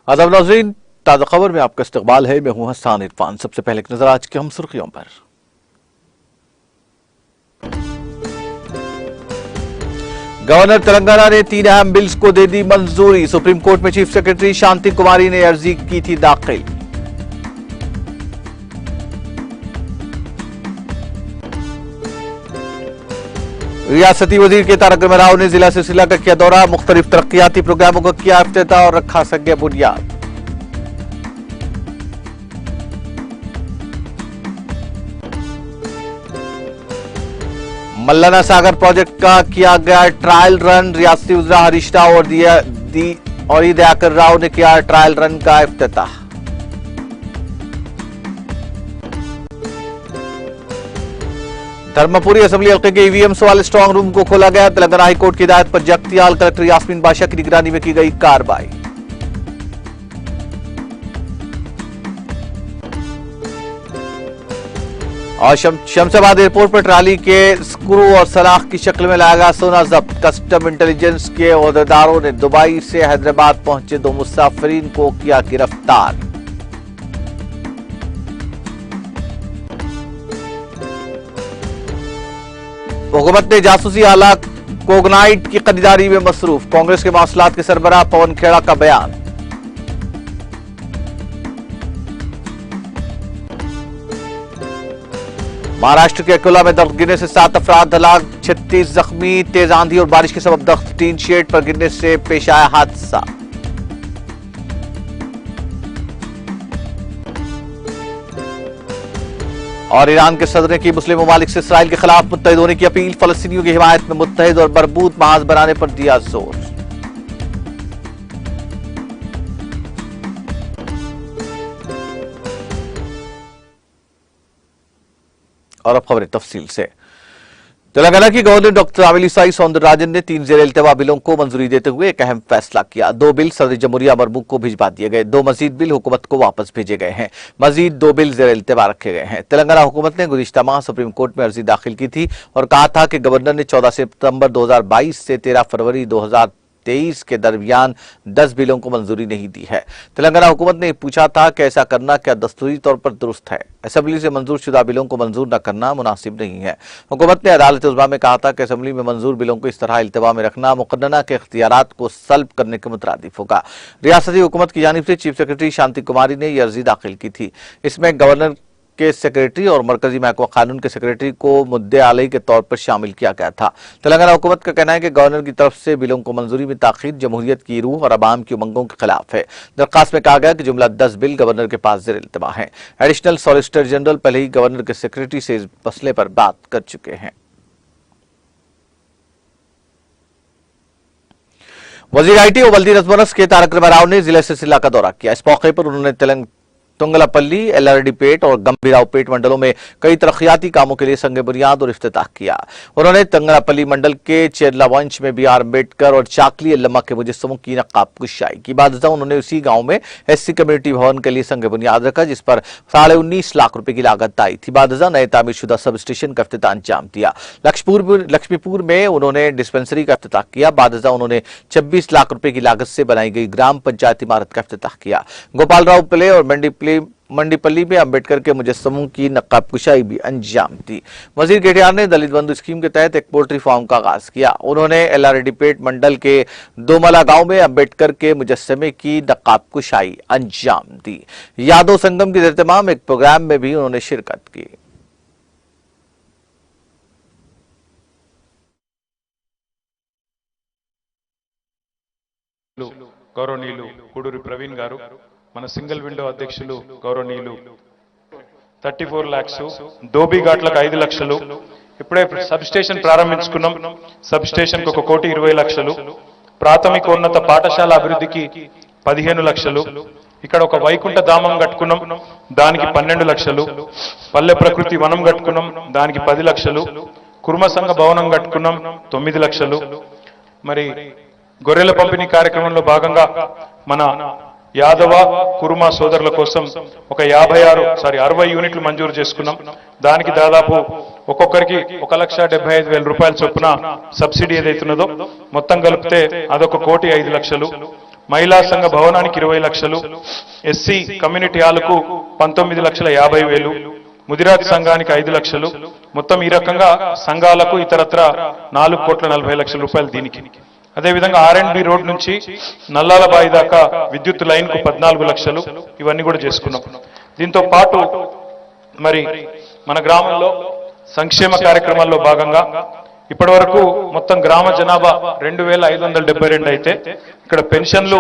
आदाब नाज़रीन, ताज़ा खबर में आपका इस्तकबाल है। मैं हूं हसन इरफान। सबसे पहले एक नजर आज की हम सुर्खियों पर। गवर्नर तेलंगाना ने 3 अहम बिल्स को दे दी मंजूरी। सुप्रीम कोर्ट में चीफ सेक्रेटरी शांति कुमारी ने अर्जी की थी दाखिल। रियासती वजीर के तारक राव ने जिला सिलसिला का किया दौरा। मुख्तलिफ तरक्याती प्रोग्रामों का किया इफ्तिताह और रखा संग बुनियाद। मल्लाना सागर प्रोजेक्ट का किया गया ट्रायल रन। रियासती वज़ीर हरीश राव और दयाकर राव ने किया ट्रायल रन का इफ्तिताह। धर्मपुरी असेंबली हल्के के ईवीएम्स वाले स्ट्रांग रूम को खोला गया। तेलंगाना हाईकोर्ट की हिदायत पर जगतियाल कलेक्टर यास्मीन बादशाह की निगरानी में की गई कार्रवाई। और शमशाबाद एयरपोर्ट पर ट्राली के स्क्रू और सलाख की शक्ल में लाया गया सोना जब्त। कस्टम इंटेलिजेंस के ओहदेदारों ने दुबई से हैदराबाद पहुंचे 2 मुसाफिरीन को किया गिरफ्तार। हुकूमत ने जासूसी आलात कोगनाइट की खरीदारी में मसरूफ। कांग्रेस के मसलात के सरबराह पवन खेड़ा का बयान। महाराष्ट्र के अकोला में दरख्त गिरने से 7 अफराद हलाक, 36 जख्मी। तेज आंधी और बारिश के सबब दरख्त टीन शेड पर गिरने से पेश आया हादसा। और ईरान के सदर ने की मुस्लिम ममालिक से इसराइल के खिलाफ मुत्तहिद होने की अपील। फलस्तीनियों की हिमायत में मुत्तहिद और मरबूत महाज बनाने पर दिया जोर। और अब खबरें तफसील से। तेलंगाना की गवर्नर डॉक्टर तमिलिसाई सौंदरराजन ने 3 जेर इल्तवा बिलों को मंजूरी देते हुए एक अहम फैसला किया। 2 बिल सदर जमहूरिया मरमू को भिजवा दिए गए। 2 मजीद बिल हुकूमत को वापस भेजे गए हैं। मजीद 2 बिल जेर इल्तवा रखे गए हैं। तेलंगाना हुकूमत ने गुज़िश्ता माह सुप्रीम कोर्ट में अर्जी दाखिल की थी और कहा था कि गवर्नर ने 14 सितंबर 2022 से 13 फरवरी 2023 के दरमियान 10 बिलों को मंजूरी नहीं दी है। तेलंगाना हुकूमत ने पूछा था कि ऐसा करना क्या दस्तूरी तौर पर दुरुस्त है। असेंबली से मंजूर शुदा बिलों को मंजूर न करना मुनासिब नहीं है। हुकूमत ने अदालत उज़्मा में कहा था कि असेंबली में मंजूर बिलों को इस तरह इल्तवा में रखना मुक़न्नना के इख्तियारात को सल्ब करने के मुतरादिफ होगा। रियासती हुकूमत की जानिब से चीफ सेक्रेटरी शांति कुमारी ने यह अर्जी दाखिल की थी। इसमें गवर्नर के सेक्रेटरी और मरकजी महकमा कानून के सेक्रेटरी को मुद्दे आलई के तौर पर शामिल किया गया था। तेलंगाना हुकूमत का कहना है कि गवर्नर की तरफ से बिलों को मंजूरी में ताखीर जमहूरियत की रूह और अवाम की उमंगों के खिलाफ है। दरखास्त में कहा गया कि जुमला 10 बिल गवर्नर के पास जेर इल्तवा है। एडिशनल सॉलिसिटर जनरल पहले ही गवर्नर के सेक्रेटरी से इस मसले पर बात कर चुके हैं। वजीर IT और बल्दी नज़्म के तारक राव ने जिला सिलसिला का दौरा किया। इस मौके पर उन्होंने तुंगलापल्ली, LRD-पेट और गंभीरावपेट मंडलों में कई तरक्याती कामों के लिए संग बुनियाद और इफ्तिताह किया। उन्होंने तुंगलापल्ली मंडल के चेरलावंश में BR अम्बेडकर और चाकली अल्लमा के मुजस्समों की नक्काब कुशाई की। बाद उन्होंने उसी गांव में SC कम्युनिटी भवन के लिए संग बुनियाद रखा, जिस पर 19.5 लाख रुपए की लागत आई थी। बाद नए तामीरशुदा सब स्टेशन का इफ्तिताह अंजाम दिया। लक्ष्मीपुर में उन्होंने डिस्पेंसरी का इफ्तिताह किया। बाद उन्होंने 26 लाख रुपए की लागत से बनाई गई ग्राम पंचायत इमारत का इफ्तिताह किया। गोपाल राव प्ले और मंडीपल्ली में अम्बेडकर के मुजस्समों की नक्काब कुशाई भी अंजाम दी। वजीर केटीआर ने दलित बंधु स्कीम के तहत एक पोल्ट्री फार्म का आगाज किया। उन्होंने LRD-पेट मंडल के दोमला गांव में अम्बेडकर के मुजस्समे की नक्काब कुशाई अंजाम दी। यादव संगम के तमाम एक प्रोग्राम में भी उन्होंने शिरकत की। గౌరవనీయులు కూడూరి ప్రవీణ్ గారు, మన సింగిల్ విండో అధ్యక్షులు గౌరవనీయులు 34 lakhs, దోబీ ఘాట్లకు 5 లక్షలు. ఇప్పుడే సబ్ స్టేషన్ ప్రారంభించుకున్నాం. సబ్ స్టేషన్ కు 1,20 లక్షలు. ప్రాథమికోన్నత పాఠశాల అభివృద్ధికి 15 లక్షలు. ఇక్కడ ఒక వైకుంఠ ధామం కట్టుకున్నాం, దానికి 12 లక్షలు. పల్లె ప్రకృతి వనం కట్టుకున్నాం, దానికి 10 లక్షలు. కుర్మ సంఘ భవనం కట్టుకున్నాం, 9 లక్షలు. మరి గొర్రెల పంపిణీ కార్యక్రమంలో భాగంగా మన యాదవ కురుమ సోదరుల కోసం ఒక 60 యూనిట్లు మంజూరు చేసుకున్నాం. దానికి దాదాపు ఒక్కొక్కరికి 1,75,000 రూపాయల చొప్పున సబ్సిడీ ఏదైతున్నదో మొత్తం కలిపితే అదొక 1,05,00,000. మహిళా సంఘ భవనానికి 20 లక్షలు, ఎస్సీ కమ్యూనిటీ హాల్కు 19,50,000, ముదిరాజ్ సంఘానికి 5 లక్షలు, మొత్తం ఈ రకంగా సంఘాలకు ఇతరత్ర 4,40,00,000 రూపాయలు దీనికి. అదేవిధంగా R&B రోడ్ నుంచి నల్లాలబాయి దాకా విద్యుత్ లైన్కు 14 లక్షలు, ఇవన్నీ కూడా చేసుకున్నాం. దీంతో పాటు మరి మన గ్రామంలో సంక్షేమ కార్యక్రమాల్లో భాగంగా ఇప్పటి వరకు మొత్తం గ్రామ జనాభా 2,572 అయితే ఇక్కడ పెన్షన్లు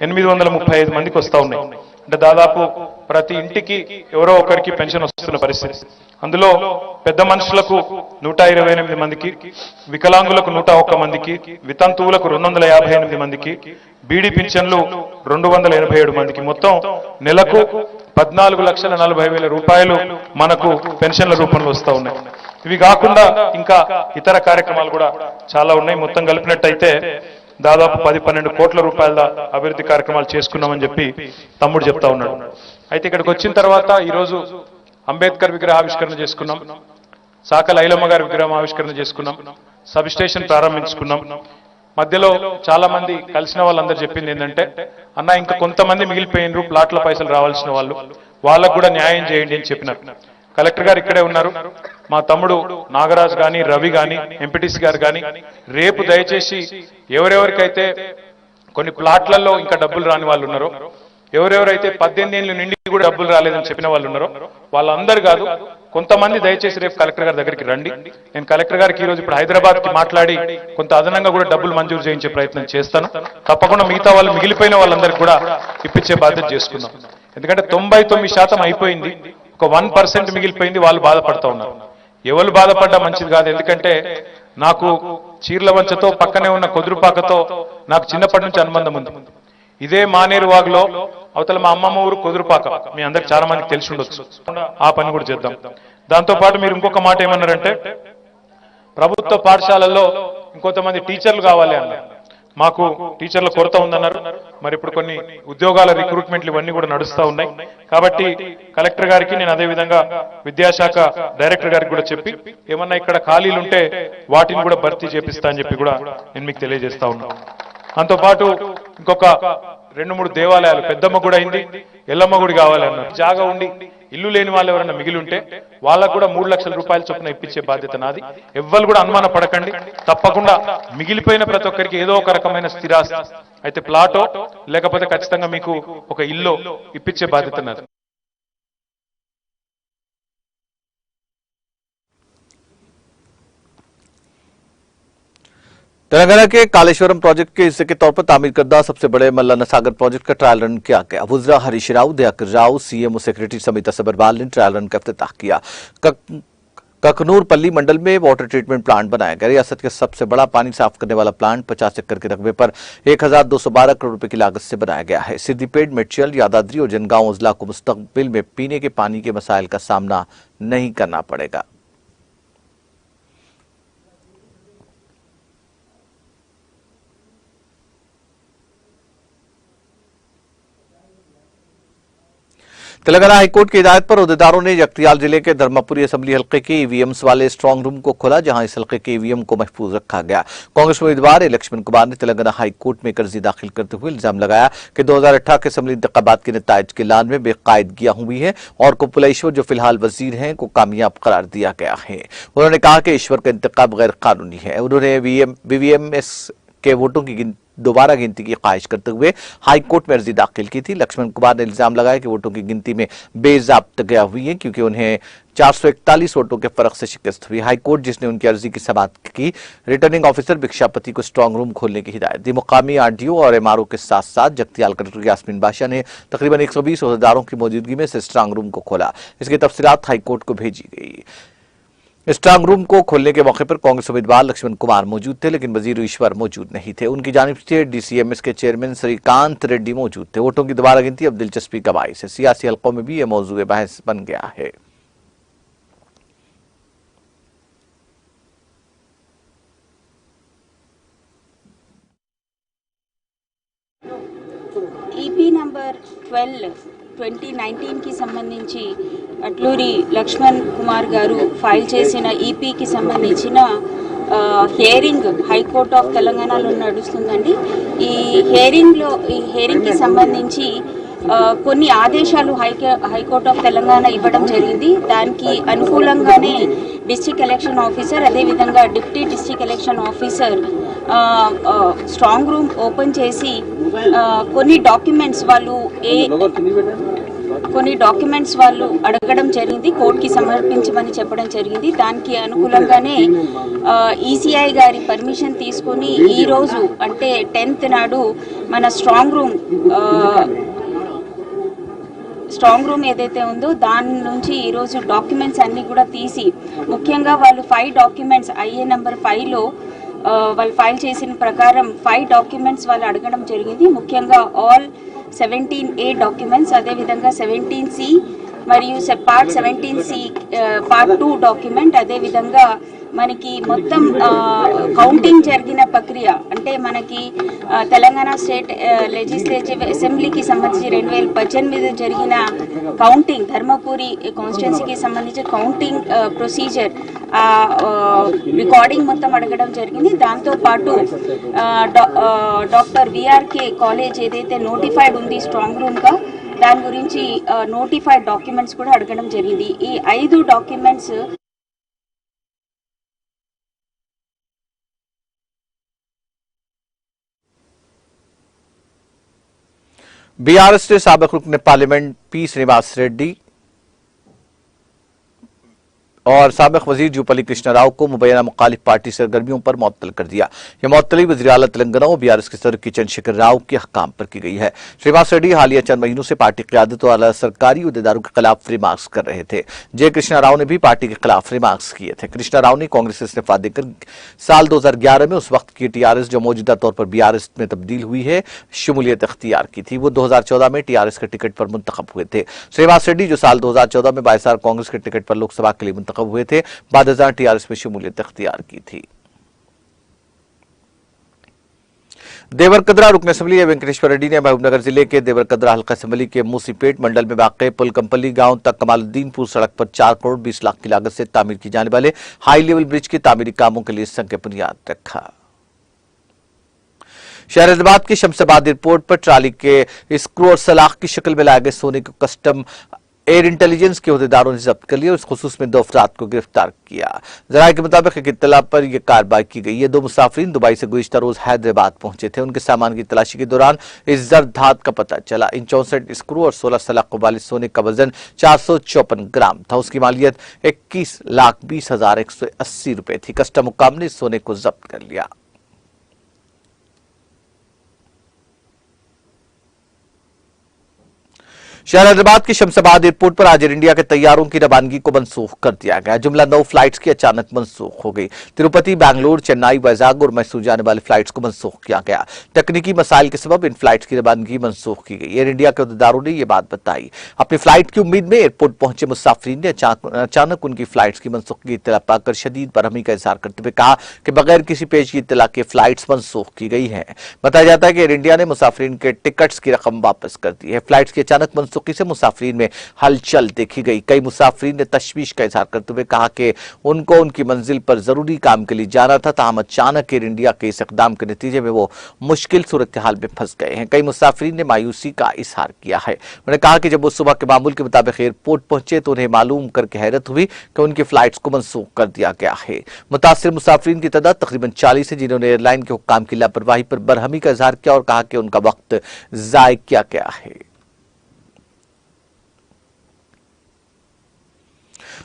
835 మందికి వస్తూ ఉన్నాయి. అంటే దాదాపు ప్రతి ఇంటికి ఎవరో ఒకరికి పెన్షన్ వస్తున్న పరిస్థితి. అందులో పెద్ద మనుషులకు 128 మందికి, వికలాంగులకు 101 మందికి, వితంతువులకు 258 మందికి, బీడీ పింఛన్లు 287 మందికి, మొత్తం నెలకు 14,40,000 రూపాయలు మనకు పెన్షన్ల రూపంలో వస్తూ ఉన్నాయి. ఇవి కాకుండా ఇంకా ఇతర కార్యక్రమాలు కూడా చాలా ఉన్నాయి. మొత్తం కలిపినట్టయితే దాదాపు 10-12 కోట్ల రూపాయల అభివృద్ధి కార్యక్రమాలు చేసుకున్నామని చెప్పి తమ్ముడు చెప్తా ఉన్నాడు. అయితే ఇక్కడికి వచ్చిన తర్వాత ఈరోజు అంబేద్కర్ విగ్రహ ఆవిష్కరణ చేసుకున్నాం, సాకల ఐలమ్మ గారి విగ్రహం ఆవిష్కరణ చేసుకున్నాం, సబ్ స్టేషన్ ప్రారంభించుకున్నాం. మధ్యలో చాలా మంది కలిసిన వాళ్ళందరూ చెప్పింది ఏంటంటే, అన్న ఇంకా కొంతమంది మిగిలిపోయినరు ప్లాట్ల పైసలు రావాల్సిన వాళ్ళు, వాళ్ళకు కూడా న్యాయం చేయండి అని చెప్పినారు. కలెక్టర్ గారు ఇక్కడే ఉన్నారు, మా తమ్ముడు నాగరాజ్ గాని, రవి గాని, ఎంపీటీసీ గారు గాని, రేపు దయచేసి ఎవరెవరికైతే కొన్ని ప్లాట్లలో ఇంకా డబ్బులు రాని వాళ్ళు ఉన్నారో, ఎవరెవరైతే 18 ఏళ్ళు నిండి కూడా డబ్బులు రాలేదని చెప్పిన వాళ్ళు ఉన్నారో వాళ్ళందరూ కాదు, కొంతమంది దయచేసి రేపు కలెక్టర్ గారి దగ్గరికి రండి. నేను కలెక్టర్ గారికి ఈరోజు ఇప్పుడు హైదరాబాద్ కి మాట్లాడి కొంత అదనంగా కూడా డబ్బులు మంజూరు చేయించే ప్రయత్నం చేస్తాను. తప్పకుండా మిగతా వాళ్ళు మిగిలిపోయిన వాళ్ళందరికీ కూడా ఇప్పించే బాధ్యత చేసుకుందాం. ఎందుకంటే 99% అయిపోయింది, ఒక 1% మిగిలిపోయింది, వాళ్ళు బాధపడతా ఉన్నారు. ఎవరు బాధపడ్డా మంచిది కాదు. ఎందుకంటే నాకు చీర్లవంచతో పక్కనే ఉన్న కొదురుపాకతో నాకు చిన్నప్పటి నుంచి అనుబంధం ఉంది. ఇదే మానేరు వాగులో అవతల మా అమ్మమ్మ ఊరు కొదురుపాక, మీ అందరికి చాలా మందికి తెలిసి ఉండొచ్చు. ఆ పని కూడా చేద్దాం. దాంతో పాటు మీరు ఇంకొక మాట ఏమన్నారంటే, ప్రభుత్వ పాఠశాలల్లో ఇంకొంతమంది టీచర్లు కావాలి అన్నారు. మాకు టీచర్ల కొరత ఉందన్నారు. మరి ఇప్పుడు కొన్ని ఉద్యోగాల రిక్రూట్మెంట్లు ఇవన్నీ కూడా నడుస్తూ ఉన్నాయి. కాబట్టి కలెక్టర్ గారికి నేను అదేవిధంగా విద్యాశాఖ డైరెక్టర్ గారికి కూడా చెప్పి ఏమన్నా ఇక్కడ ఖాళీలు ఉంటే వాటిని కూడా భర్తీ చేపిస్తా అని చెప్పి కూడా నేను మీకు తెలియజేస్తా ఉన్నాను. దాంతో పాటు ఇంకొక 2-3 దేవాలయాలు, పెద్దమ్మ గుడి అయింది, ఎల్లమ్మ గుడి కావాలి అన్నారు. జాగా ఉండి ఇల్లు లేని వాళ్ళు ఎవరైనా మిగిలి ఉంటే వాళ్ళకు కూడా 3 లక్షల రూపాయల చొప్పున ఇప్పించే బాధ్యత నాది. ఎవ్వరు కూడా అనుమాన పడకండి, తప్పకుండా మిగిలిపోయిన ప్రతి ఒక్కరికి ఏదో ఒక రకమైన స్థిరాస్తి అయితే ప్లాటో లేకపోతే ఖచ్చితంగా మీకు ఒక ఇల్లు ఇప్పించే బాధ్యత నాది. तेलंगाना के कालेश्वरम प्रोजेक्ट के हिस्से के तौर पर तामीर करदा सबसे बड़े मल्लाना सागर प्रोजेक्ट का ट्रायल रन किया गया। वुजरा हरीश राव, दयाकर राव, सीएमओ सेक्रेटरी समिता सबरवाल ने ट्रायल रन का इफ्तिताह किया। ककनूरपल्ली मंडल में वाटर ट्रीटमेंट प्लांट बनाया गया। रियासत के सबसे बड़ा पानी साफ करने वाला प्लांट 50 एकड़ के रकबे पर 1,212 करोड़ रुपए की लागत से बनाया गया है। सिद्दीपेट, मेडचल, यादाद्री और जनगांव अजला को मुस्तकबिल में पीने के पानी के मसाइल का सामना नहीं करना पड़ेगा। तेलंगाना हाईकोर्ट की हिदायत पर उहदेदारों ने जगतियाल जिले के धर्मपुरी असेंबली हल्के के ईवीएम्स वाले स्ट्रांग रूम को खोला, जहां इस हल्के के ईवीएम को महफूज रखा गया। कांग्रेस उम्मीदवार लक्ष्मण कुमार ने तेलंगाना हाईकोर्ट में कर्जी दाखिल करते हुए इल्जाम लगाया कि 2018 के असेंबली इंतखाबात के नतायज के ऐलान में बेकायदगियां हुई है और कुपला जो फिलहाल वजीर हैं को कामयाब करार दिया गया है। उन्होंने कहा कि ईश्वर का इंतखाब गैर कानूनी है। उन्होंने वीवीएमएस के वोटों की दोबारा गिनती की ख्वाहिश करते हुए हाईकोर्ट में अर्जी दाखिल की थी। लक्ष्मण कुमार ने इल्जाम लगाया कि वोटों की गिनती में बेजाब्तगियां हुई है, क्योंकि उन्हें 441 वोटों के फर्क से शिकस्त हुई। हाईकोर्ट जिसने उनकी अर्जी की समाअत की, रिटर्निंग ऑफिसर भिक्षापति को स्ट्रांग रूम खोलने की हिदायत दी। मुकामी आरडीओ और एमआरओ के साथ साथ जगतियाल कलेक्टर यास्मीन बादशाह ने तकरीबन 120 उहदेदारों की मौजूदगी में स्ट्रांग रूम को खोला। इसकी तफसीलात हाईकोर्ट को भेजी गई। स्ट्रांग रूम को खोलने के मौके पर कांग्रेस उम्मीदवार लक्ष्मण कुमार मौजूद थे, लेकिन वजीर ईश्वर मौजूद नहीं थे। उनकी जानिब से डीसीएमएस के चेयरमैन श्रीकांत रेड्डी मौजूद थे। वोटों की दोबारा गिनती अब दिलचस्पी का बाइस है। सियासी हलकों में भी यह मौजूद बहस बन गया है। ఈపీ నంబర్ 12/2019కి సంబంధించి అట్లూరి లక్ష్మణ్ కుమార్ గారు ఫైల్ చేసిన ఈపీకి సంబంధించిన హియరింగ్ హైకోర్ట్ ఆఫ్ తెలంగాణలో నడుస్తుందండి. ఈ హీరింగ్కి సంబంధించి కొన్ని ఆదేశాలు హైకోర్ట్ ఆఫ్ తెలంగాణ ఇవ్వడం జరిగింది. దానికి అనుకూలంగానే డిస్ట్రిక్ట్ ఎలక్షన్ ఆఫీసర్ అదేవిధంగా deputy district election officer strong room open చేసి కొన్ని డాక్యుమెంట్స్ వాళ్ళు అడగడం జరిగింది, కోర్టుకి సమర్పించమని చెప్పడం జరిగింది. దానికి అనుకూలంగానే ఈసీఐ గారి పర్మిషన్ తీసుకొని ఈరోజు అంటే 10th నాడు మన స్ట్రాంగ్ రూమ్ ఏదైతే ఉందో దాని నుంచి ఈరోజు డాక్యుమెంట్స్ అన్నీ కూడా తీసి, ముఖ్యంగా వాళ్ళు 5 డాక్యుమెంట్స్ ఐఏ నెంబర్ 5లో వాళ్ళు ఫైల్ చేసిన ప్రకారం 5 డాక్యుమెంట్స్ వాళ్ళు అడగడం జరిగింది. ముఖ్యంగా ఆల్ 17A డాక్యుమెంట్స్, అదేవిధంగా 17C మరియు పార్ట్ 17C పార్ట్ 2 డాక్యుమెంట్, అదేవిధంగా మనకి మొత్తం కౌంటింగ్ జరిగిన ప్రక్రియ అంటే మనకి తెలంగాణ స్టేట్ లెజిస్లేటివ్ అసెంబ్లీకి సంబంధించి 2018 జరిగిన కౌంటింగ్, ధర్మపురి కాన్స్టిట్యున్సీకి సంబంధించి కౌంటింగ్ ప్రొసీజర్ రికార్డింగ్ మొత్తం అడగడం జరిగింది. దాంతోపాటు డాక్టర్ విఆర్కే కాలేజ్ ఏదైతే నోటిఫైడ్ ఉంది స్ట్రాంగ్ రూమ్గా, దాని గురించి నోటిఫైడ్ డాక్యుమెంట్స్ కూడా అడగడం జరిగింది. ఈ 5 డాక్యుమెంట్స్ बीआरएस ने साबिक रुकन पार्लियामेंट पी श्रीनिवास रेड्डी और साबिक वजीर जुपली कृष्णा राव को मुबैना मुखालिफ पार्टी सरगर्मियों पर मुअत्तल कर दिया। यह मुअत्तली वज़ीर आला तेलंगाना और बीआरएस के सदर चंद्रशेखर राव के हकाम पर की गई है। श्रीनिवास रेड्डी हालिया चंद महीनों से पार्टी क़यादत और आला सरकारी अहदेदारों के खिलाफ रिमार्क्स कर रहे थे। जय कृष्णा राव ने भी पार्टी के खिलाफ रिमार्क्स किए थे। कृष्णा राव ने कांग्रेस से इस्तीफा देकर साल 2011 में उस वक्त की टीआरएस जो मौजूदा तौर पर बीआरएस में तब्दील हुई है शमूलियत अख्तियार की थी। वो 2014 में टीआरएस के टिकट पर मुंतखब हुए थे। श्रीनिवास रेड्डी जो साल 2014 में बाईसार कांग्रेस के टिकट पर लोकसभा के लिए मुंतखब हुए थे, बाद टीआरएस में शमूलियत अख्तियार की थी। देवरकद्रा रुकन असेंबली वेंकटेश्वर रेड्डी ने महबूबनगर जिले के देवरकद्रा हल्का असेंबली के मूसीपेट मंडल में वाक़ पुलकंपली गांव तक कमालुद्दीनपुर सड़क पर 4 करोड़ 20 लाख की लागत से तामीर की जाने वाले हाई लेवल ब्रिज के तामीरी कामों के लिए संघ बुनियाद रखा। शहराबाद के शमशाबाद एयरपोर्ट पर ट्राली के स्क्रू और सलाख की शक्ल में लाए गए सोने को कस्टम एयर इंटेलिजेंस के अहदेदारों ने जब्त कर लिया और इस खुसूस में 2 अफराद को गिरफ्तार किया। जराये के मुताबिक एक इत्तला पर यह कार्रवाई की गई है। 2 मुसाफिरीन दुबई से गुज़िश्ता रोज हैदराबाद पहुंचे थे। उनके सामान की तलाशी के दौरान इस जर्द धात का पता चला। इन 64 स्क्रू और 16 सलाखों वाले सोने का वजन 454 ग्राम था। उसकी मालियत 21,20,180 रुपए थी। कस्टम हुक्काम ने इस सोने को जब्त कर लिया। शहराबाद के शमशाबाद एयरपोर्ट पर आज एयर इंडिया के तैयारों की रवानगी को मनसूख कर दिया गया। जुमला 9 फ्लाइट्स की अचानक मनसूख हो गई। तिरुपति, बैंगलोर, चेन्नई, वैजाग और मैसूर जाने वाली फ्लाइट्स को मनसूख किया गया। तकनीकी मसाइल के सबब इन फ्लाइट्स की रवानगी मनसूख की गई। एयर इंडिया के अहदेदारों ने यह बात बताई। अपनी फ्लाइट की उम्मीद में एयरपोर्ट पहुंचे मुसाफिरीन ने अचानक उनकी फ्लाइट्स की मनसूखी की इत्तला पाकर शदीद बरहमी का इजहार करते हुए कहा कि बगैर किसी पेशगी इत्तला के फ्लाइट्स मनसूख की गई है। बताया जाता है कि एयर इंडिया ने मुसाफिरीन के टिकट्स की रकम वापस कर दी है। फ्लाइट्स की अचानक मनसूखी से मुसाफिरीन में हलचल देखी गई। कई मुसाफिरीन ने तशवीश का इजहार करते हुए कहा कि उनको उनकी मंजिल पर जरूरी काम के लिए जाना था, ताहम अचानक एयर इंडिया के इस इकदाम के नतीजे में वो मुश्किल सूरत हाल में फंस गए हैं। कई मुसाफिरीन ने मायूसी का इजहार किया है। उन्होंने कहा कि जब वो सुबह के मामूल के मुताबिक एयरपोर्ट पहुंचे तो उन्हें मालूम करके हैरत हुई कि उनकी फ्लाइट्स को मनसूख कर दिया गया है। मुतासिर मुसाफिरीन की तादाद तकरीबन 40 है, जिन्होंने एयरलाइन के हुक्काम की लापरवाही पर बरहमी का इजहार किया और कहा कि उनका वक्त जाय किया गया है।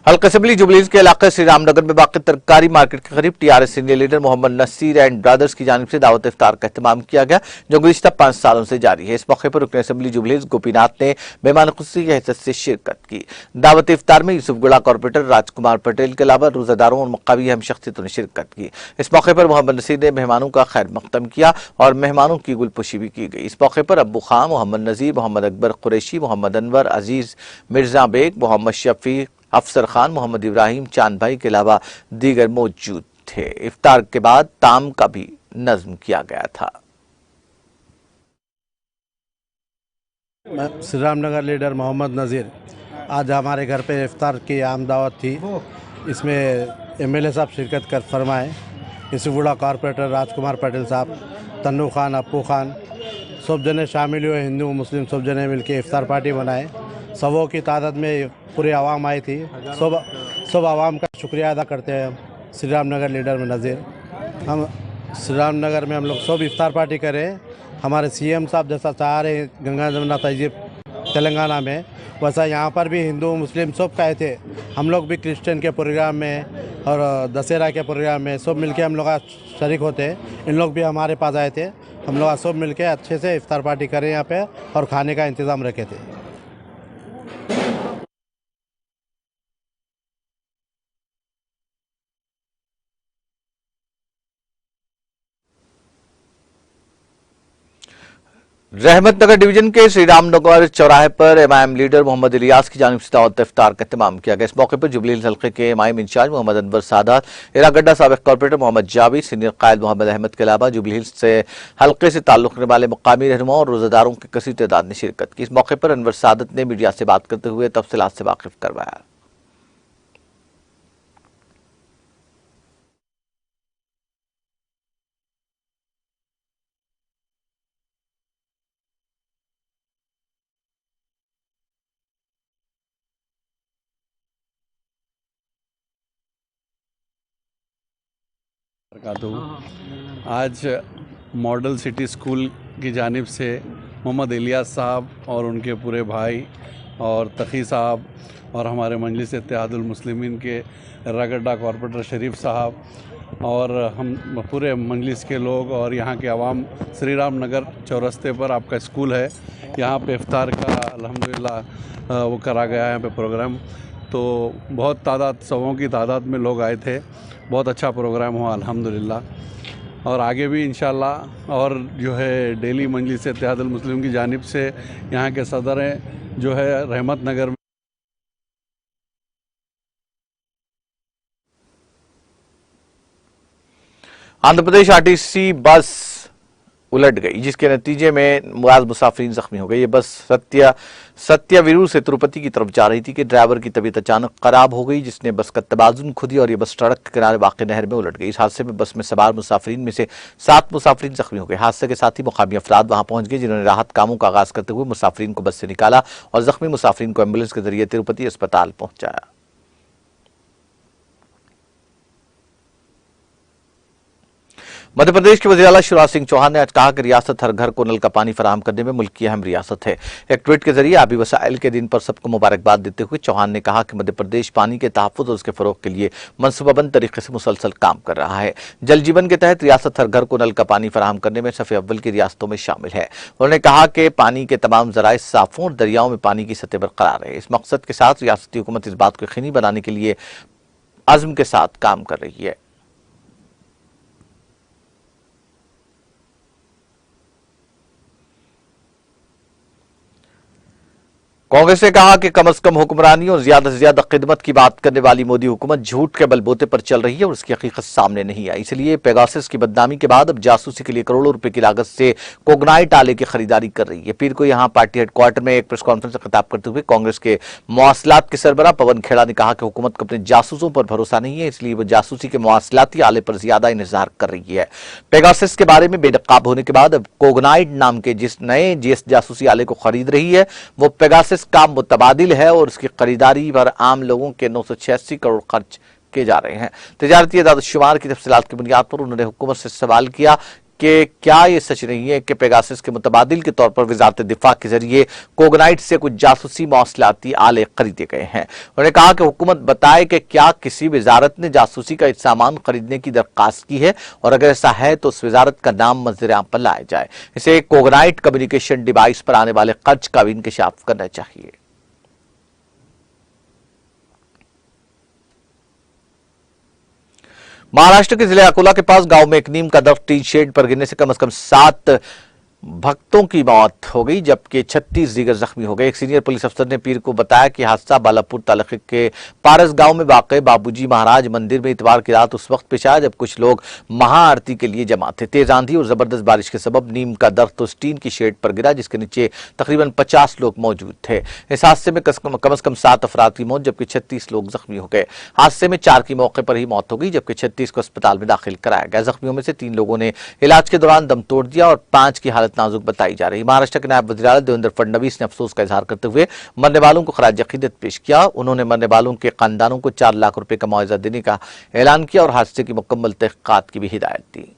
हल्का असेंबली जुबलीज के इलाके श्री रामनगर में वाक़ तरकारी मार्केट के करीब TRS senior leader Mohammed Nasir and brothers की जानिब से दावत इफ्तार का एहतमाम किया गया, जो गुज़िश्ता 5 सालों से जारी है। इस मौके पर रुकन असेंबली जुबलीज गोपीनाथ ने मेहमान खुशी की हैसियत से शिरकत की। दावत इफ्तार में यूसुफगुड़ा कॉर्पोरेटर राजकुमार पटेल के अलावा रोजादारों और मकामी अहम शख्सियतों ने शिरकत की। इस मौके पर मोहम्मद नसीर ने मेहमानों का खैर मकदम किया और मेहमानों की गुलपुशी भी की गई। इस मौके पर अब्बू खान, मोहम्मद नजीर, मोहम्मद अकबर कुरैशी, मोहम्मद अनवर, अजीज मिर्जा बेग, मोहम्मद शफी, अफसर खान, मोहम्मद इब्राहिम, चांद भाई के अलावा दीगर मौजूद थे। इफ्तार के बाद ताम का भी नज्म किया गया था। मैं श्री रामनगर लीडर मोहम्मद नज़ीर, आज हमारे घर पे इफ्तार की आम दावत थी। इसमें एमएलए साहब शिरकत कर फरमाए इसगुड़ा कॉरपोरेटर राजकुमार पटेल साहब, तन्नू खान, अप्पू खान, सब जने शामिल हुए। हिंदू मुस्लिम सब जने मिलके इफ्तार पार्टी बनाए। सबों की तादाद में पूरी आवाम आई थी। सब आवाम का शुक्रिया अदा करते हैं। श्री राम नगर लीडर में नज़ीर, हम श्री राम नगर में हम लोग सब इफ्तार पार्टी करें। हमारे सीएम साहब जैसा चाह रहे हैं गंगा जमुना तहजीब तेलंगाना में, वैसा यहाँ पर भी हिंदू मुस्लिम सब कहे थे। हम लोग भी क्रिश्चियन के प्रोग्राम में और दशहरा के प्रोग्राम में सब मिलके हम लोग आज शरीक होते हैं। इन लोग भी हमारे पास आए थे। हम लोग आज सब मिलके अच्छे से इफ्तार पार्टी करें यहाँ पे और खाने का इंतज़ाम रखे थे। रहमतनगर डिवीजन के श्री रामनगर चौराहे पर एमआईएम लीडर मोहम्मद इलियास की जानिब से दावत इफ्तार का इत्तेमाम किया गया। इस मौके पर जुबली हिल्स हल्के के एमआईएम इंचार्ज मोहम्मद अनवर सादात, एरागड्डा साबिक कॉर्पोरेटर मोहम्मद जावेद, सीनियर कायद मोहम्मद अहमद के अलावा जुबली हिल्स से हल्के से ताल्लुक रखने वाले मुकामी रहनुमा और रोजादारों की कसीर तादाद ने शिरकत की। इस मौके पर अनवर सादात ने मीडिया से बात करते हुए तफसीलात से वाकिफ करवाया। आज मॉडल सिटी स्कूल की जानिब से मोहम्मद इलियास साहब और उनके पूरे भाई और तकी साहब और हमारे मजलिस इत्तेहादुल मुस्लिमीन के एरागड्डा कॉर्पोरेटर शरीफ साहब और हम पूरे मजलिस के लोग और यहाँ के आवाम, श्री राम नगर चौरस्ते पर आपका स्कूल है, यहाँ पे इफ्तार का अल्हम्दुलिल्लाह वो करा गया है यहाँ पे प्रोग्राम। तो बहुत तादाद, सौों की तादाद में लोग आए थे। बहुत अच्छा प्रोग्राम हुआ अल्हम्दुलिल्लाह। और आगे भी इंशाल्लाह और जो है डेली मजलिस इत्तेहादुल मुस्लिमीन की जानिब से यहाँ के सदर जो है रहमत नगर में आंध्र प्रदेश आरटीसी बस उलट गई, जिसके नतीजे में मुआज मुसाफिरीन जख्मी हो गए। ये बस सत्यावीरू से तिरुपति की तरफ जा रही थी कि ड्राइवर की तबीयत अचानक खराब हो गई, जिसने बस का तवाजुन खो दिया और ये बस सड़क के किनारे वाक़ नहर में उलट गई। इस हादसे में बस में सवार मुसाफिरीन में से 7 मुसाफिरीन जख्मी हो गए। हादसे के साथ ही मुकामी अफराद वहां पहुंच गए, जिन्होंने राहत कामों का आगाज करते हुए मुसाफिरीन को बस से निकाला और जख्मी मुसाफिरीन को एम्बुलेंस के जरिए तिरुपति अस्पताल पहुंचाया। मध्य प्रदेश के वज़ीर आला शिवराज सिंह चौहान ने आज कहा कि रियासत हर घर को नल का पानी फराहम करने में मुल्क की अहम रियासत है। एक ट्वीट के जरिए आबी वसाइल के दिन पर सबको मुबारकबाद देते हुए चौहान ने कहा कि मध्य प्रदेश पानी के तहफ़्फ़ुज़ और उसके फ़रोग़ के लिए मनसूबाबंद तरीके से मुसलसल काम कर रहा है। जल जीवन के तहत रियासत हर घर को नल का पानी फराहम करने में सफ़े अव्वल की रियासतों में शामिल है। उन्होंने कहा कि पानी के तमाम ज़राए साफ़ हों और दरियाओं में पानी की सतह बरकरार रहे। इस मकसद के साथ रियासती हुकूमत इस बात को यकीनी बनाने के लिए अज़्म के साथ काम कर रही है। कांग्रेस ने कहा कि कम से कम हुक्मरानी और ज्यादा से ज्यादा खिदमत की बात करने वाली मोदी हुकूमत झूठ के बलबूते पर चल रही है और उसकी हकीकत सामने नहीं आई। इसलिए पेगासस की बदनामी के बाद अब जासूसी के लिए करोड़ों रुपए की लागत से कोगनाइट आले की खरीदारी कर रही है। पीर को यहां पार्टी हेडक्वार्टर में एक प्रेस कॉन्फ्रेंस में खिताब करते हुए कांग्रेस के मवासलात के सरबराह पवन खेड़ा ने कहा कि हुकूमत को अपने जासूसों पर भरोसा नहीं है, इसलिए वह जासूसी के मवासलाती आले पर ज्यादा इंतजार कर रही है। पेगासस के बारे में बेनकाब होने के बाद अब कोगनाइट नाम के जिस नए जासूसी आले को खरीद रही है वो पेगासस का मुतबादिल है और उसकी खरीदारी पर आम लोगों के 986 करोड़ खर्च किए जा रहे हैं। तिजारती एदाद-ओ-शुमार की तफसीलात की बुनियाद पर उन्होंने हुकूमत से सवाल किया कि क्या ये सच नहीं है कि पेगासस के मुतबादिल के तौर पर वजारत दिफा के जरिए कोगनाइट से कुछ जासूसी मवासलाती आले खरीदे गए हैं। उन्होंने कहा कि हुकूमत बताए कि क्या किसी वजारत ने जासूसी का सामान खरीदने की दरखास्त की है और अगर ऐसा है तो उस वजारत का नाम मंजर-ए-आम पर लाया जाए। इसे कोगनाइट कम्युनिकेशन डिवाइस पर आने वाले खर्च का भी इंकशाफ करना चाहिए। महाराष्ट्र के जिले अकोला के पास गांव में एक नीम का दरख्त टीन शेड पर गिरने से कम 7 भक्तों की मौत हो गई जबकि 36 दीगर जख्मी हो गए। एक सीनियर पुलिस अफसर ने पीर को बताया कि हादसा बालापुर तालुके के पारस गांव में वाक़ बाबूजी महाराज मंदिर में इतवार की रात उस वक्त पेश आया जब कुछ लोग महाआरती के लिए जमा थे। तेज आंधी और जबरदस्त बारिश के सबब नीम का दरख्त उस टीन की शेड पर गिरा जिसके नीचे तकरीबन 50 लोग मौजूद थे। इस हादसे में कम से कम 7 अफराद की मौत जबकि 36 लोग जख्मी हो गए। हादसे में 4 की मौके पर ही मौत हो गई जबकि 36 को अस्पताल में दाखिल कराया गया। जख्मियों में से 3 लोगों ने इलाज के दौरान दम तोड़ दिया और 5 की हालत नाजुक बताई जा रही। महाराष्ट्र के नायब वज़ीर आला देवेंद्र फडणवीस ने अफसोस का इजहार करते हुए मरने वालों को खराज अकीदत पेश किया। उन्होंने मरने वालों के खानदानों को 4 लाख रुपए का मुआवजा देने का ऐलान किया और हादसे की मुकम्मल तहकीकात की भी हिदायत दी।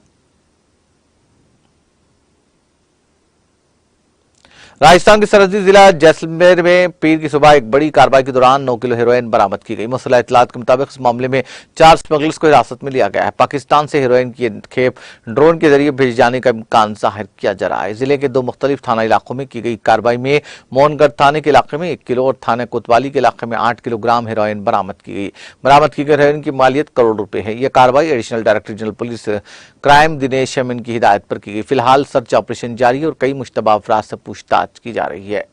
राजस्थान के सरहदी जिला जैसलमेर में पीर की सुबह एक बड़ी कार्रवाई के दौरान 9 किलो हेरोइन बरामद की गई। मुसल्लह इत्तलात के मुताबिक इस मामले में 4 स्मगलर्स को हिरासत में लिया गया है। पाकिस्तान से हेरोइन की खेप ड्रोन के जरिए भेजे जाने का इम्कान जाहिर किया जा रहा है। जिले के 2 मुख्तलिफ थाना इलाकों में की गई कार्रवाई में मोहनगढ़ थाने के इलाके में 1 किलो और थाना कोतवाली के इलाके में 8 किलोग्राम हेरोइन बरामद की गई। बरामद की गई हेरोइन की मालियत करोड़ रुपए है। यह कार्रवाई additional director general police crime Dinesh Amin की हिदायत पर की गई। फिलहाल सर्च ऑपरेशन जारी है और कई मुश्तबा अफराद से पूछताछ की जा रही है।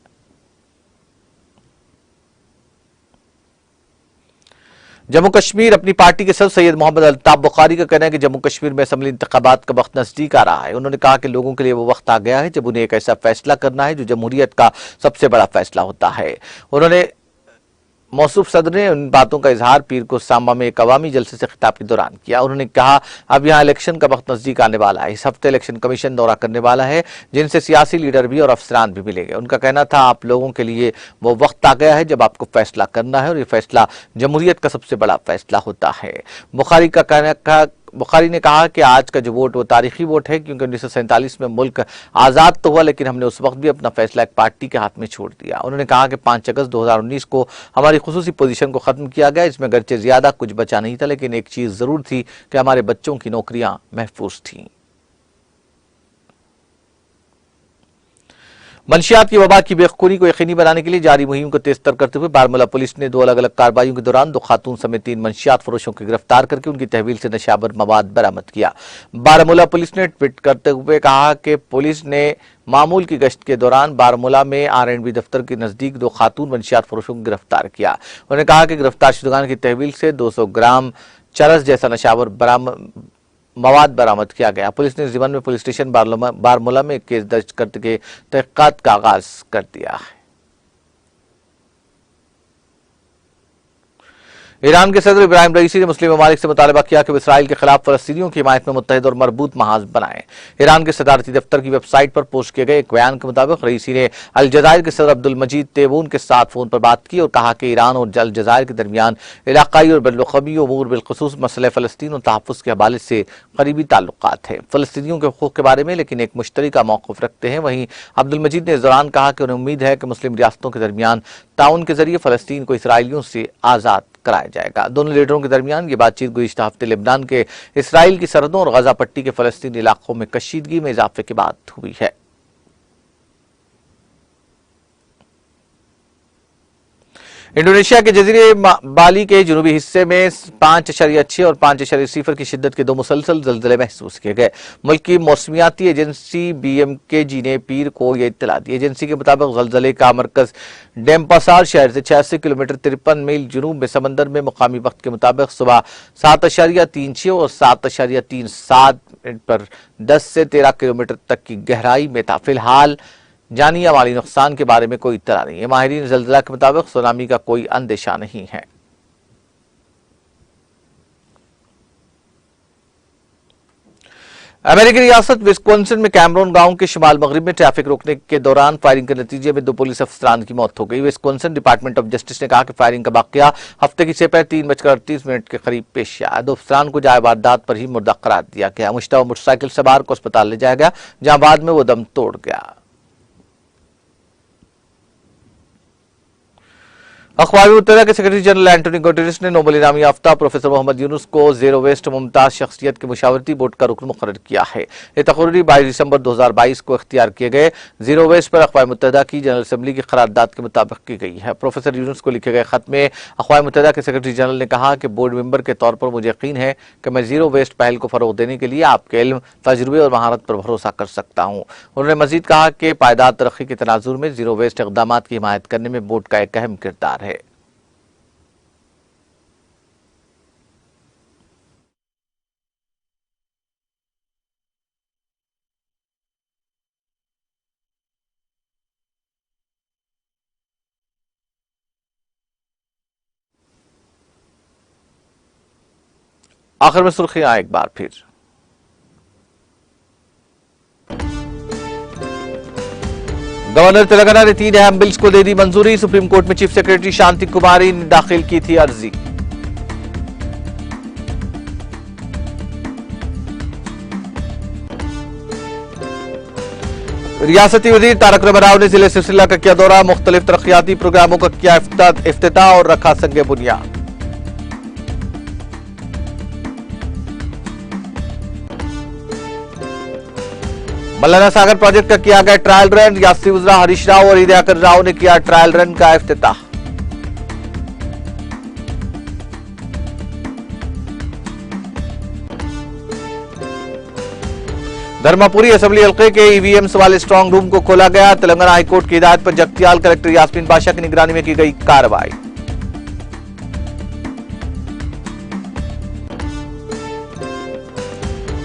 जम्मू कश्मीर अपनी पार्टी के सदर सैयद मोहम्मद अल्ताफ बुखारी का कहना है कि जम्मू कश्मीर में असेंबली इंतखाबात का वक्त नजदीक आ रहा है। उन्होंने कहा कि लोगों के लिए वो वक्त आ गया है जब उन्हें एक ऐसा फैसला करना है जो जमहूरियत का सबसे बड़ा फैसला होता है। उन्होंने मौसूफ सदर ने उन बातों का इजहार पीर को सांबा में एक अवामी जलसे से खिताब के दौरान किया। उन्होंने कहा अब यहाँ इलेक्शन का वक्त नजदीक आने वाला है। इस हफ्ते इलेक्शन कमीशन दौरा करने वाला है जिनसे सियासी लीडर भी और अफसरान भी मिलेंगे। उनका कहना था आप लोगों के लिए वो वक्त आ गया है जब आपको फैसला करना है और ये फैसला जमहूरियत का सबसे बड़ा फैसला होता है। बुखारी ने कहा कि आज का जो वोट वो तारीखी वोट है क्योंकि 1947 में मुल्क आज़ाद तो हुआ लेकिन हमने उस वक्त भी अपना फैसला एक पार्टी के हाथ में छोड़ दिया। उन्होंने कहा कि 5 अगस्त 2019 को हमारी खुसूसी पोजीशन को खत्म किया गया। इसमें अगरचे ज्यादा कुछ बचा नहीं था लेकिन एक चीज जरूर थी कि हमारे बच्चों की नौकरियां महफूज थीं। मंशियात की वबा की बेखुरी को यकीनी बनाने के लिए जारी मुहिम को तेजतर करते हुए बारामूला पुलिस ने 2 अलग अलग कार्रवाइयों के दौरान 2 खातून समेत 3 मंशियात फरोशों को गिरफ्तार करके उनकी तहवील से नशावर मवाद बरामद किया। बारामूला पुलिस ने ट्वीट करते हुए कहा कि पुलिस ने मामूल की गश्त के दौरान बारामूला में R&B दफ्तर के नजदीक 2 खातून मंशियात फरोशों को गिरफ्तार किया। उन्होंने कहा कि गिरफ्तार शुदगान की तहवील से 200 ग्राम चरस जैसा नशावर मवाद बरामद किया गया। पुलिस ने जिमन में पुलिस स्टेशन बारामूला में केस दर्ज करके तहकीकात का आगाज कर दिया है। ईरान के सदर इब्राहिम रईसी ने मुस्लिम ममालिक से मुतालबा किया कि वे इसराइल के खिलाफ फलस्तीनियों की हिमायत में मुत्तहिद और मरबूत महाज बनाएं। ईरान के सदारती दफ्तर की वेबसाइट पर पोस्ट किए गए एक बयान के मुताबिक रईसी ने अलजजायर के सदर अब्दुल मजीद तेबून के साथ फोन पर बात की और कहा कि ईरान और अलजजायर के दरमियान इलाकाई और बैनुल-अक़वामी उमूर बिलखुसूस मसले फ़लस्तीन और तहफ़्फ़ुज़ के हवाले से करीबी ताल्लुकात हैं फ़लस्तीनियों के हुकूक़ के बारे में लेकिन एक मुश्तरका मौक़िफ़ रखते हैं। वहीं अब्दुल मजीद ने इस दौरान कहा कि उन्हें उम्मीद है कि मुस्लिम रियासतों के दरमियान ताउन के जरिए फ़लस्तीन को इसराइलियों से आज़ाद कराया जाएगा। दोनों लीडरों के दरमियान ये बातचीत गुज़िश्ता हफ्ते लेबनान के इसराइल की सरहदों और गजा पट्टी के फ़लस्तीनी इलाकों में कशीदगी में इजाफे के बाद हुई है। इंडोनेशिया के जजीरे बाली के जनूबी हिस्से में 5.6 और 5.0 की शिद्दत के 2 मुसलसल ज़लज़ले महसूस किए गए। मुल्क की मौसमियाती एजेंसी BMKG ने पीर को यह इत्तला दी। एजेंसी के मुताबिक ज़लज़ले का मरकज डेम्पासार शहर से 86 किलोमीटर 53 मील जनूब में समंदर में मुकामी वक्त के मुताबिक सुबह 7.36 और 7.37 पर 10 से 13 किलोमीटर तक की गहराई में था। फिलहाल जानी या माली नुकसान के बारे में कोई इत्तला नहीं है। माहिरीन ज़लज़ला के मुताबिक सुनामी का कोई अंदेशा नहीं है। अमेरिकी रियासत विस्कॉन्सिन में कैमरून गांव के शुमाल मगरिब में ट्रैफिक रोकने के दौरान फायरिंग के नतीजे में 2 पुलिस अफसरान की मौत हो गई। विस्कॉन्सिन डिपार्टमेंट ऑफ जस्टिस ने कहा कि फायरिंग का वाकया हफ्ते की दोपहर 3:38 के करीब पेश आया। 2 अफसरान को जाए वारदात पर ही मुर्दा करार दिया गया। मुश्तबा मोटरसाइकिल सवार को अस्पताल ले जाया गया जहां बाद में वो दम तोड़ गया। अक़वाम मुत्तहिदा के सेक्रेटरी जनरल एंटोनी गुटेरेस ने नोबेल इनामी याफ्ता प्रोफेसर मोहम्मद यूनुस को जीरो वेस्ट मुमताज शख्सियत के मुशावरती बोर्ड का रुकन मुकर्रर किया है। ये तकरीरी 22 दिसंबर 2022 को इख्तियार किए गए जीरो वेस्ट पर अक़वाम मुत्तहिदा की जनरल असम्बली की करारदाद के मुताबिक की गई है। प्रोफेसर यूनुस को लिखे गए खत में अक़वाम मुत्तहिदा के सेक्रेटरी जनरल ने कहा कि बोर्ड मेंबर के तौर पर मुझे यकीन है कि मैं जीरो वेस्ट पहल को फरोग देने के लिए आपके इल्म, तजुर्बे और महारत पर भरोसा कर सकता हूँ। उन्होंने मजीद कहा कि पायदार तरक्की के तनाजुर में जीरो वेस्ट इक़दाम की हिमायत करने में बोर्ड का एक अहम किरदार है। आखिर में सुर्खियां एक बार फिर। गवर्नर तेलंगाना ने 3 अहम बिल्स को दे दी मंजूरी। सुप्रीम कोर्ट में चीफ सेक्रेटरी शांति कुमारी ने दाखिल की थी अर्जी। रियासती वजीर तारक राव ने जिले सिलसिला का किया दौरा, मुख्तलिफ तरक्याती प्रोग्रामों का किया इफ्तिताह और रखा संगे बुनियाद। मल्लाना सागर प्रोजेक्ट का किया गया ट्रायल रन, रियासती वज़रा हरीश राव और इदियाकर राव ने किया ट्रायल रन का इफ्तिताह। धर्मापुरी असेंबली हल्के के ईवीएम्स वाले स्ट्रांग रूम को खोला गया। तेलंगाना हाईकोर्ट की हिदायत पर जगतियाल कलेक्टर यास्मीन बादशाह की निगरानी में की गई कार्रवाई।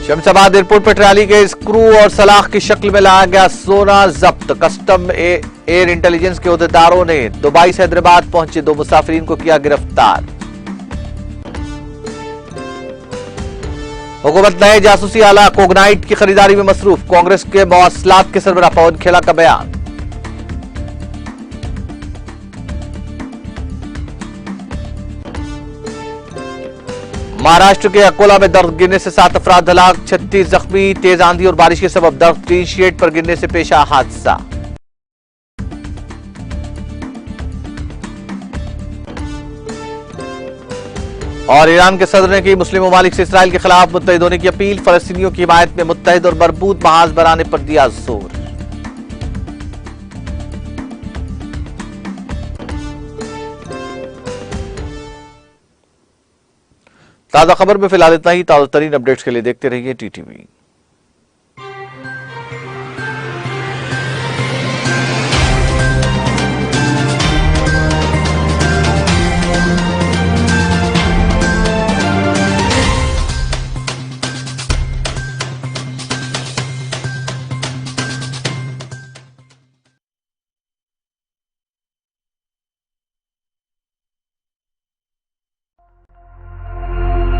शमशाबाद एयरपोर्ट पर ट्राली के स्क्रू और सलाख की शक्ल में लाया गया सोना जब्त। कस्टम एयर इंटेलिजेंस के अहदेदारों ने दुबई से हैदराबाद पहुंचे 2 मुसाफिरीन को किया गिरफ्तार। हुकूमत नए जासूसी आला कोगनाइट की खरीदारी में मसरूफ। कांग्रेस के मवासलात के सरबराह पवन खेड़ा का बयान। महाराष्ट्र के अकोला में दर्द गिरने से 7 अफराद हलाक, 36 जख्मी। तेज आंधी और बारिश के सबब दर्द टीन शेड पर गिरने से पेश आया हादसा। और ईरान के सदर ने की मुस्लिम ममालिक से इसराइल के खिलाफ मुत्तहिद होने की अपील। फलस्तीनियों की हिमायत में मुत्तहिद और मरबूत महाज बनाने पर दिया जोर। ताजा खबर में फिलहाल इतना ही। ताजा तरीन अपडेट्स के लिए देखते रहिए टीटीवी।